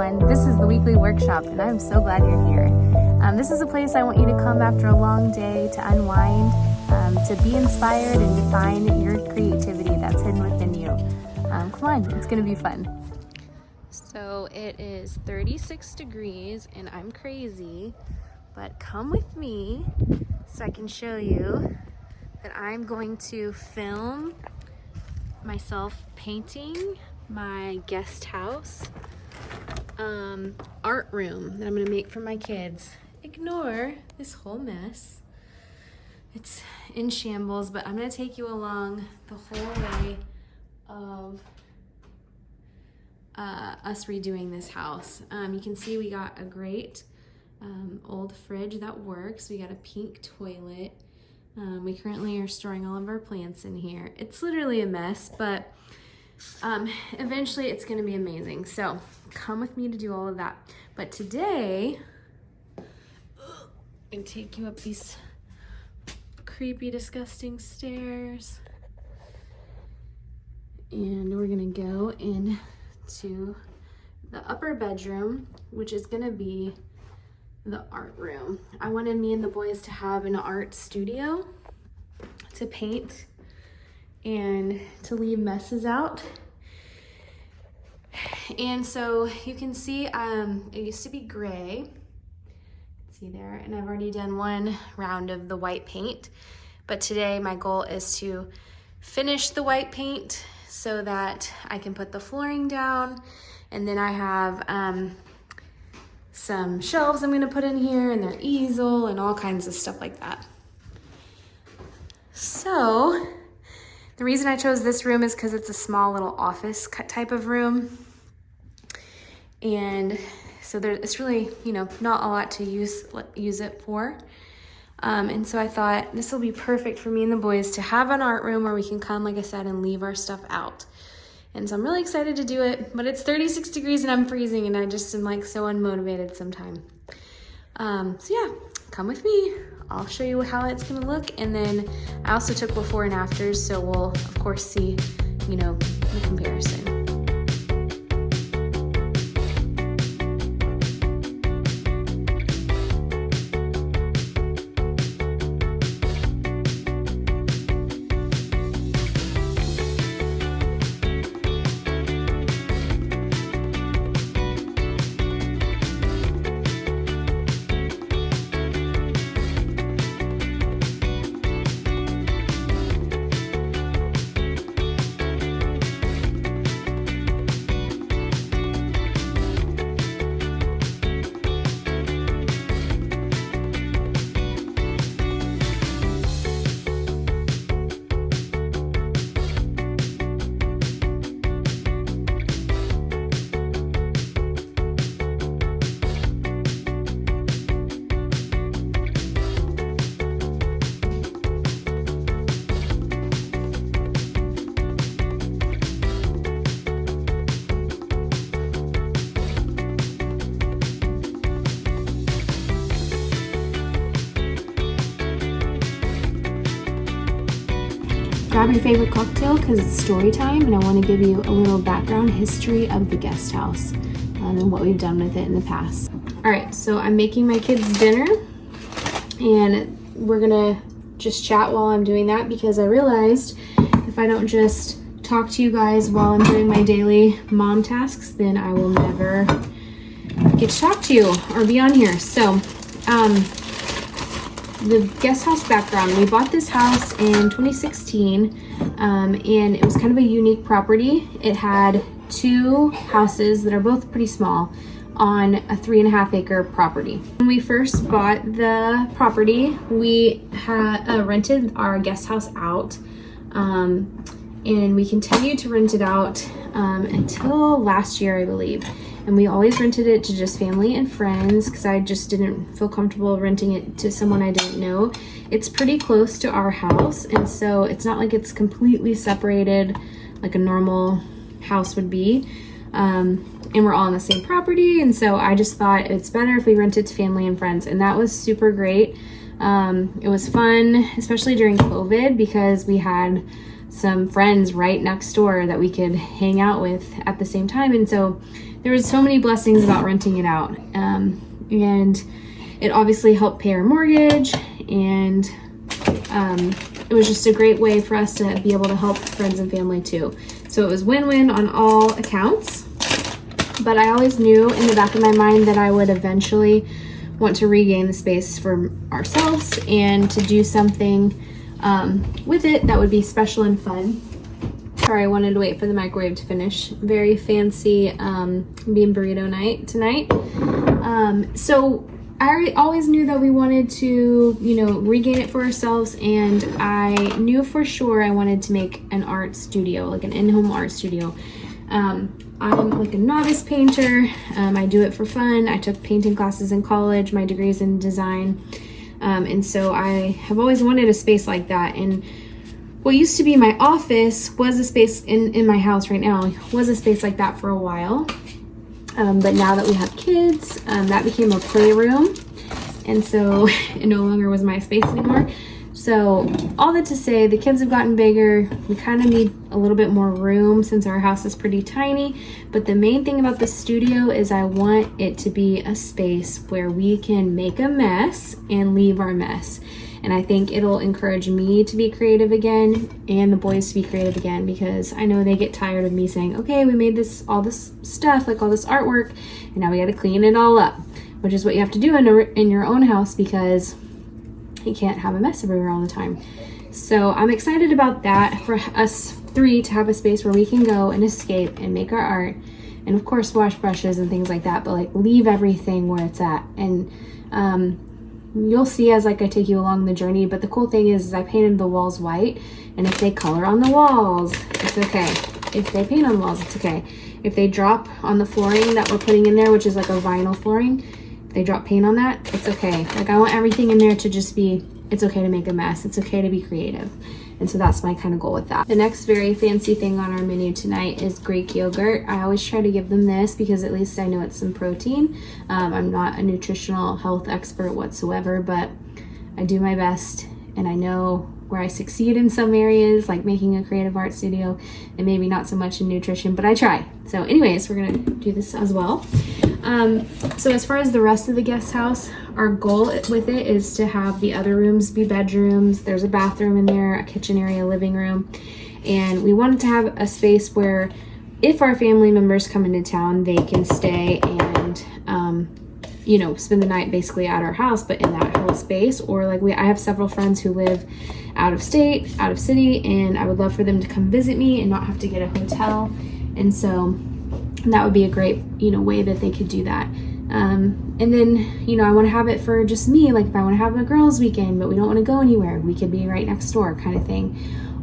everyone. This is the weekly workshop, and I'm so glad you're here. This is a place I want you to come after a long day to unwind, to be inspired and to find your creativity that's hidden within you. Come on, it's gonna be fun. So it is 36 degrees and I'm crazy, but come with me so I can show you that I'm going to film myself painting my guest house art room that I'm gonna make for my kids. Ignore this whole mess. It's in shambles, but I'm gonna take you along the whole way of us redoing this house. You can see we got a great old fridge that works. We got a pink toilet. We currently are storing all of our plants in here. It's literally a mess, but eventually it's gonna be amazing. So come with me to do all of that. But today, I'm gonna take you up these creepy, disgusting stairs. And we're gonna go into the upper bedroom, which is gonna be the art room. I wanted me and the boys to have an art studio to paint and to leave messes out. And so you can see it used to be gray. See there, and I've already done one round of the white paint, but today my goal is to finish the white paint so that I can put the flooring down, and then I have some shelves I'm gonna put in here and their easel and all kinds of stuff like that. So the reason I chose this room is because it's a small little office type of room, and so it's really, not a lot to use it for. And so I thought this will be perfect for me and the boys to have an art room where we can come, like I said, and leave our stuff out. And so I'm really excited to do it, but it's 36 degrees and I'm freezing and I just am like so unmotivated sometimes. So yeah, come with me. I'll show you how it's gonna look. And then I also took before and afters, so we'll of course see, the comparison. Grab your favorite cocktail because it's story time, and I want to give you a little background history of the guest house and what we've done with it in the past. All right, so I'm making my kids dinner, and we're gonna just chat while I'm doing that because I realized if I don't just talk to you guys while I'm doing my daily mom tasks, then I will never get to talk to you or be on here. So, the guest house background, we bought this house in 2016 and it was kind of a unique property. It had two houses that are both pretty small on a 3.5 acre property. When we first bought the property, we had rented our guest house out and we continued to rent it out until last year, I believe. And we always rented it to just family and friends because I just didn't feel comfortable renting it to someone I didn't know. It's pretty close to our house, and so it's not like it's completely separated like a normal house would be. And we're all on the same property, and so I just thought it's better if we rent it to family and friends, and that was super great. It was fun, especially during COVID, because we had some friends right next door that we could hang out with at the same time. And so there was so many blessings about renting it out. And it obviously helped pay our mortgage, and it was just a great way for us to be able to help friends and family too. So it was win-win on all accounts. But I always knew in the back of my mind that I would eventually want to regain the space for ourselves and to do something with it that would be special and fun. Sorry, I wanted to wait for the microwave to finish. Very fancy bean burrito night tonight. So I always knew that we wanted to, regain it for ourselves, and I knew for sure I wanted to make an art studio, like an in-home art studio. I'm like a novice painter. I do it for fun. I took painting classes in college. My degree's in design. And so I have always wanted a space like that. And what used to be my office was a space in my house right now, was a space like that for a while. But now that we have kids, that became a playroom. And so it no longer was my space anymore. So all that to say, the kids have gotten bigger. We kind of need a little bit more room since our house is pretty tiny. But the main thing about the studio is I want it to be a space where we can make a mess and leave our mess. And I think it'll encourage me to be creative again and the boys to be creative again, because I know they get tired of me saying, okay, we made all this stuff, like all this artwork, and now we got to clean it all up, which is what you have to do in your own house, because you can't have a mess everywhere all the time. So I'm excited about that, for us three to have a space where we can go and escape and make our art, and of course wash brushes and things like that, but like leave everything where it's at. And you'll see as like I take you along the journey. But the cool thing is I painted the walls white, and if they color on the walls, it's okay. If they paint on the walls, it's okay. If they drop on the flooring that we're putting in there, which is like a vinyl flooring, if they drop paint on that, it's okay. Like I want everything in there to just be, it's okay to make a mess. It's okay to be creative. And so that's my kind of goal with that. The next very fancy thing on our menu tonight is Greek yogurt. I always try to give them this because at least I know it's some protein. I'm not a nutritional health expert whatsoever, but I do my best, and I know where I succeed in some areas, like making a creative art studio, and maybe not so much in nutrition, but I try. So anyways, we're gonna do this as well. So as far as the rest of the guest house, our goal with it is to have the other rooms be bedrooms. There's a bathroom in there, a kitchen area, living room, and we wanted to have a space where if our family members come into town, they can stay and spend the night basically at our house, but in that whole space. Or like I have several friends who live out of state, out of city, and I would love for them to come visit me and not have to get a hotel. And so that would be a great, way that they could do that. And then, I want to have it for just me. Like if I want to have a girls' weekend, but we don't want to go anywhere, we could be right next door kind of thing.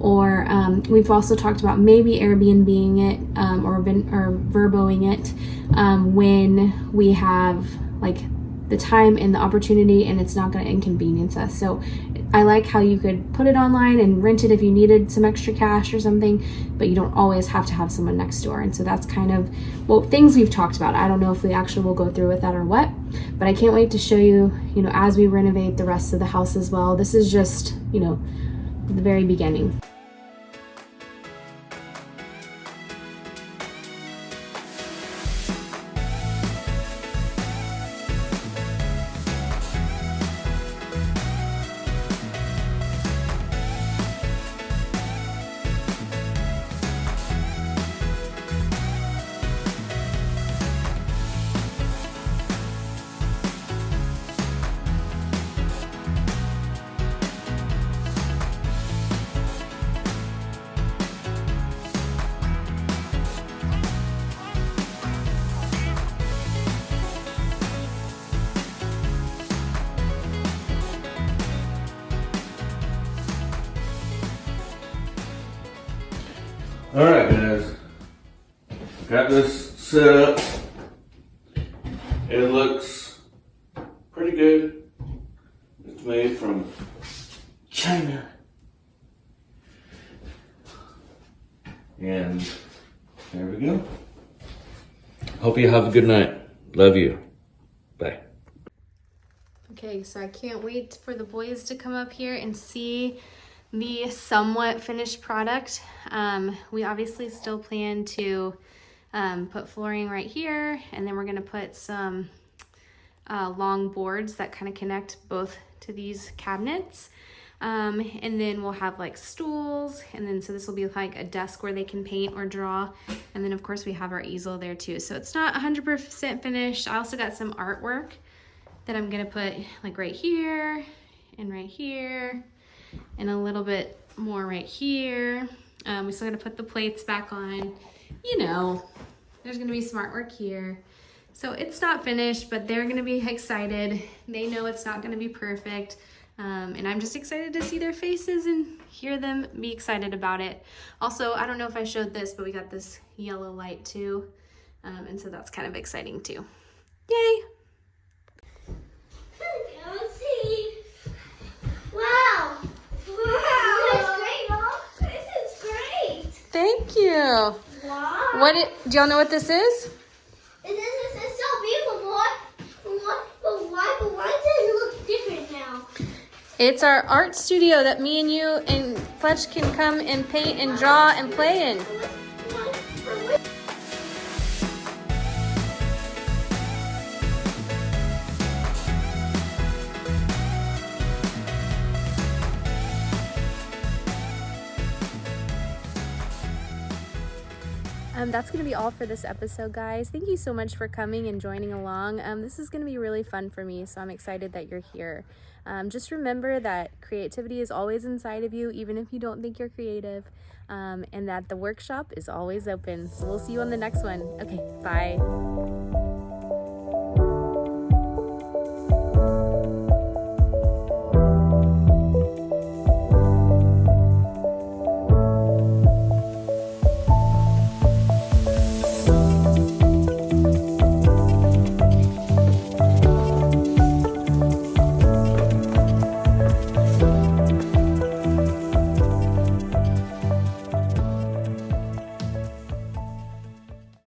Or we've also talked about maybe Airbnb-ing it or Verboing it when we have like the time and the opportunity and it's not going to inconvenience us. So I like how you could put it online and rent it if you needed some extra cash or something, but you don't always have to have someone next door. And so that's kind of things we've talked about. I don't know if we actually will go through with that or what, but I can't wait to show you, as we renovate the rest of the house as well. This is just, the very beginning. Alright guys, got this set up. It looks pretty good. It's made from China. And there we go. Hope you have a good night. Love you. Bye. Okay, so I can't wait for the boys to come up here and see the somewhat finished product. We obviously still plan to put flooring right here, and then we're gonna put some long boards that kind of connect both to these cabinets. And then we'll have like stools, and then so this will be like a desk where they can paint or draw. And then of course we have our easel there too. So it's not 100% finished. I also got some artwork that I'm gonna put like right here and a little bit more right here. We still gotta put the plates back on. You know, there's gonna be some artwork here. So it's not finished, but they're gonna be excited. They know it's not gonna be perfect. And I'm just excited to see their faces and hear them be excited about it. Also, I don't know if I showed this, but we got this yellow light too. And so that's kind of exciting too. Yay! Let's see. Wow. Wow. This is great, Mom. This is great. Thank you. Wow. Do y'all know what this is? And this is so beautiful, boy. But why does it look different now? It's our art studio that me and you and Fletch can come and paint and draw and play in. That's going to be all for this episode, guys. Thank you so much for coming and joining along. This is going to be really fun for me, so I'm excited that you're here. Just remember that creativity is always inside of you, even if you don't think you're creative, and that the workshop is always open. So we'll see you on the next one. Okay, bye.